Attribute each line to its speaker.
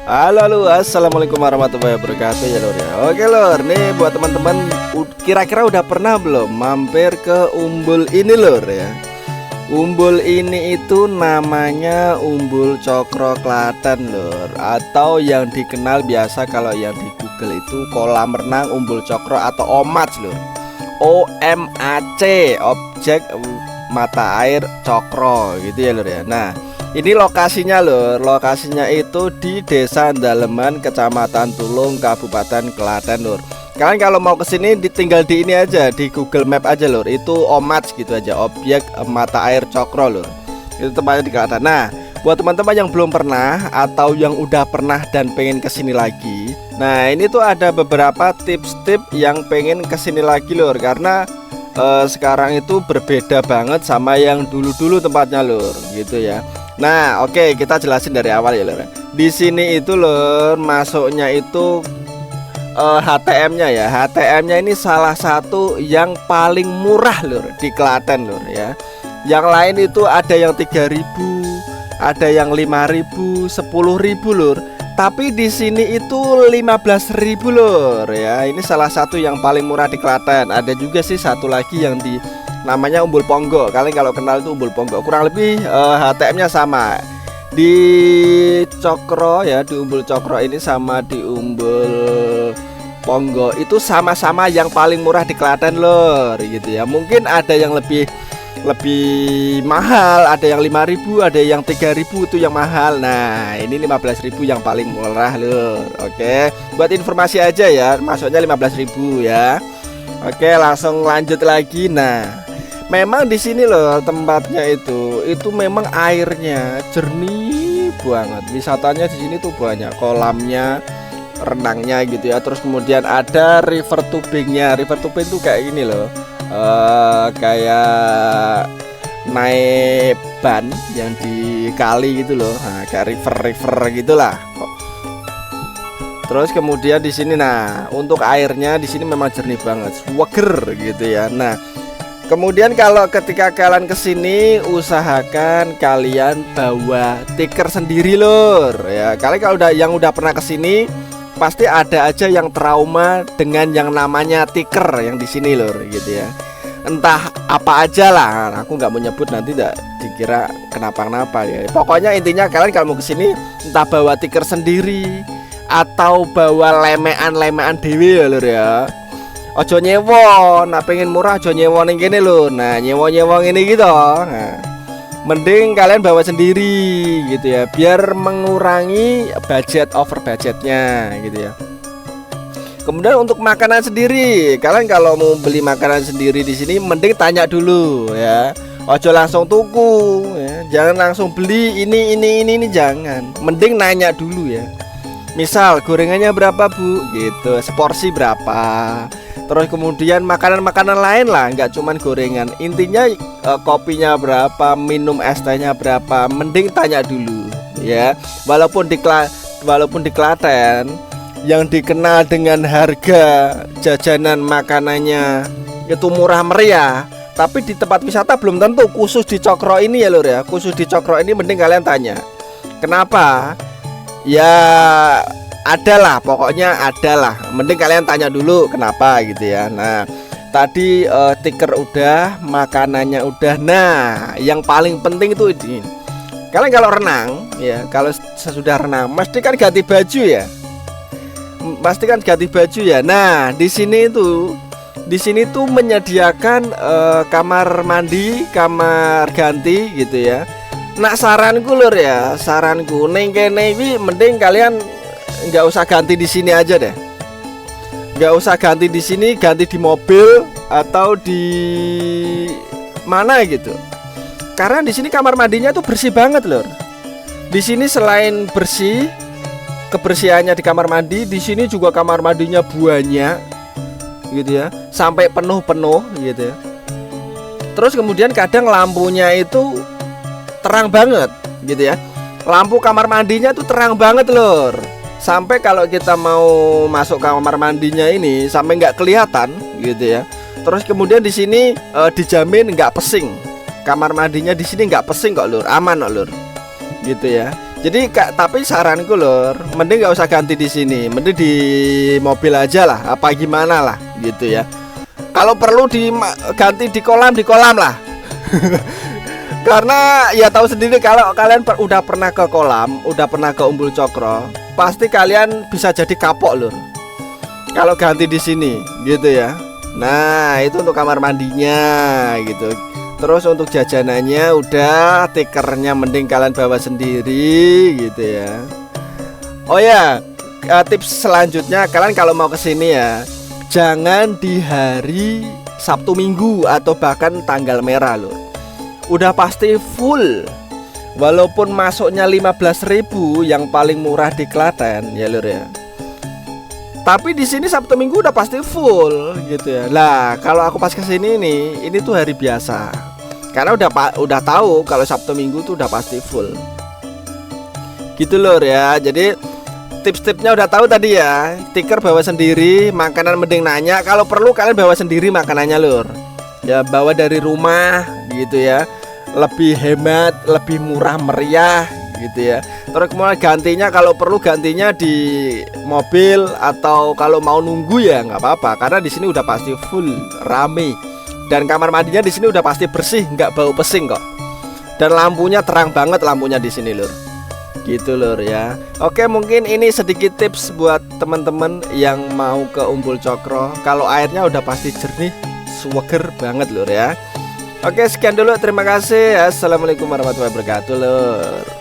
Speaker 1: Halo lu, assalamualaikum warahmatullahi wabarakatuh ya lur ya. Oke lur, nih buat teman-teman kira-kira udah pernah belum mampir ke umbul ini lur ya. Umbul ini itu namanya Umbul Cokro Klaten lur, atau yang dikenal biasa kalau yang di Google itu kolam renang Umbul Cokro atau OMAC lur. OMAC, objek mata air cokro gitu ya lur ya. Nah, ini lokasinya lur, lokasinya itu di Desa Daleman, Kecamatan Tulung, Kabupaten Klaten lur. Kalian kalau mau kesini tinggal di ini aja, di Google Map aja lur. Itu OMAC gitu aja, objek mata air cokro lur. Itu tempatnya di Klaten. Nah, buat teman-teman yang belum pernah atau yang udah pernah dan pengen kesini lagi, nah ini tuh ada beberapa tips-tips yang pengen kesini lagi lur. Karena sekarang itu berbeda banget sama yang dulu-dulu tempatnya lur, gitu ya. Nah, oke, kita jelasin dari awal ya lur. Di sini itu lur, masuknya itu HTM-nya ya. HTM-nya ini salah satu yang paling murah lur di Klaten lur ya. Yang lain itu ada yang 3.000, ada yang 5.000, 10.000 lur. Tapi di sini itu 15.000 lur ya. Ini salah satu yang paling murah di Klaten. Ada juga sih satu lagi yang di namanya Umbul Ponggo. Kalian kalau kenal itu Umbul Ponggo. Kurang lebih HTM-nya sama. Di Cokro ya, di Umbul Cokro ini sama di Umbul Ponggo itu sama-sama yang paling murah di Klaten lur gitu ya. Mungkin ada yang lebih mahal, ada yang 5.000, ada yang 3.000 itu yang mahal. Nah, ini 15.000 yang paling murah lur. Oke, buat informasi aja ya, masuknya 15.000 ya. Oke, langsung lanjut lagi. Nah, memang di sini loh tempatnya itu memang airnya jernih banget. Wisatanya di sini tuh banyak, kolamnya, renangnya gitu ya. Terus kemudian ada river tubingnya. River tubing tuh kayak gini loh, kayak naik ban yang di kali gitu loh. Nah, kayak river gitulah. Terus kemudian di sini, nah untuk airnya di sini memang jernih banget, seger gitu ya. Nah, kemudian kalau ketika kalian kesini, usahakan kalian bawa tikar sendiri lur ya. Kalian kalau udah pernah kesini, pasti ada aja yang trauma dengan yang namanya tikar yang di sini lur gitu ya. Entah apa aja lah, aku nggak mau nyebut nanti tidak dikira kenapa-kenapa ya. Pokoknya intinya kalian kalau mau kesini, entah bawa tikar sendiri atau bawa lemean dewe ya lur ya. Ojo nyewa, nak pengen murah ojo nyewa ning kene lho. Nah, nyewa ini gitu. Nah, mending kalian bawa sendiri gitu ya, biar mengurangi over budgetnya gitu ya. Kemudian untuk makanan sendiri, kalian kalau mau beli makanan sendiri di sini mending tanya dulu ya. Ojo langsung tuku ya. Jangan langsung beli ini jangan. Mending nanya dulu ya. Misal gorengannya berapa bu gitu, seporsi berapa. Terus kemudian makanan lain lah, nggak cuman gorengan. Intinya kopinya berapa, minum es tehnya berapa, mending tanya dulu ya. Walaupun di Klaten yang dikenal dengan harga jajanan makanannya itu murah meriah, tapi di tempat wisata belum tentu. Khusus di Cokro ini ya lur ya, khusus di Cokro ini mending kalian tanya. Kenapa? Ya adalah, pokoknya adalah. Mending kalian tanya dulu kenapa gitu ya. Nah, tadi tikar udah, makanannya udah. Nah, yang paling penting itu ini. Kalian kalau renang ya, kalau sesudah renang mesti kan ganti baju ya. Pastikan ganti baju ya. Nah, di sini tuh menyediakan kamar mandi, kamar ganti gitu ya. Nah, saranku lur ya, saranku neng kene iki mending kalian nggak usah ganti di sini aja deh. Nggak usah ganti di sini, ganti di mobil atau di mana gitu. Karena di sini kamar mandinya tuh bersih banget lur. Di sini selain bersih, kebersihannya di kamar mandi, di sini juga kamar mandinya banyak gitu ya, sampai penuh gitu ya. Terus kemudian kadang lampunya itu terang banget gitu ya. Lampu kamar mandinya tuh terang banget lur. Sampai kalau kita mau masuk kamar mandinya ini sampai nggak kelihatan gitu ya. Terus kemudian di sini dijamin nggak pesing. Kamar mandinya di sini nggak pesing kok lur, aman kok lur. Gitu ya. Jadi tapi saranku lur, mending nggak usah ganti di sini, mending di mobil aja lah, apa gimana lah gitu ya. Kalau perlu diganti di kolam lah. Karena ya tahu sendiri kalau kalian udah pernah ke kolam, udah pernah ke Umbul Cokro, pasti kalian bisa jadi kapok lur. Kalau ganti di sini gitu ya. Nah, itu untuk kamar mandinya gitu. Terus untuk jajanannya udah, tikernya mending kalian bawa sendiri gitu ya. Oh ya, tips selanjutnya kalian kalau mau kesini ya, jangan di hari Sabtu Minggu atau bahkan tanggal merah loh. Udah pasti full. Walaupun masuknya 15.000 yang paling murah di Klaten ya lur ya. Tapi di sini Sabtu Minggu udah pasti full gitu ya. Lah, kalau aku pas kesini nih, ini tuh hari biasa. Karena udah tahu kalau Sabtu Minggu tuh udah pasti full. Gitu lur ya. Jadi tips-tipsnya udah tahu tadi ya. Tiker bawa sendiri, makanan mending nanya. Kalau perlu kalian bawa sendiri makanannya lur. Ya bawa dari rumah gitu ya. Lebih hemat, lebih murah meriah gitu ya. Terus kemudian gantinya kalau perlu gantinya di mobil atau kalau mau nunggu ya nggak apa-apa karena di sini udah pasti full rame dan kamar mandinya di sini udah pasti bersih nggak bau pesing kok dan lampunya terang banget lampunya di sini lur gitu lur ya. Oke mungkin ini sedikit tips buat teman-teman yang mau ke Umbul Cokro kalau airnya udah pasti jernih seger banget lur ya. Oke sekian dulu terima kasih. Assalamualaikum warahmatullahi wabarakatuh lur.